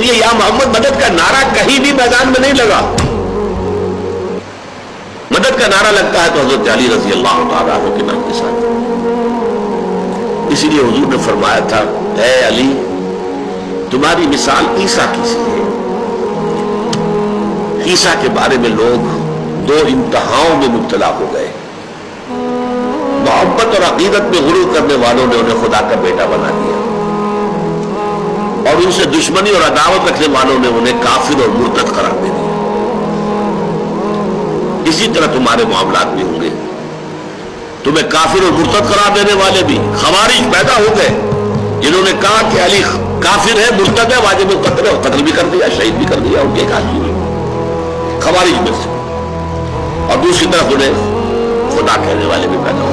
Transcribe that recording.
لیے یا محمد مدد کا نعرہ کہیں بھی میدان میں نہیں لگا. مدد کا نعرہ لگتا ہے تو حضرت علی رضی اللہ تعالیٰ عنہ کے نام کے ساتھ. اسی لیے حضور نے فرمایا تھا اے علی تمہاری مثال عیسیٰ کی سی ہے. عیسیٰ کے بارے میں لوگ دو انتہاؤں میں مبتلا ہو گئے. محبت اور عقیدت میں غرور کرنے والوں نے انہیں خدا کا بیٹا بنا دیا اور ان سے دشمنی اور عداوت رکھنے والوں نے انہیں کافر اور مرتد قرار دے دیا. اسی طرح تمہارے معاملات بھی ہوں گے. تمہیں کافر اور مرتد قرار دینے والے بھی خوارج پیدا ہو گئے جنہوں نے کہا کہ علی کافر ہے مرتد ہے واجب القتل ہے, اور قتل بھی کر دیا شہید بھی کر دیا ان کے ایک آدمی ہوئے خوارج میں سے. اور دوسری طرف انہیں خدا کہنے والے بھی پیدا ہو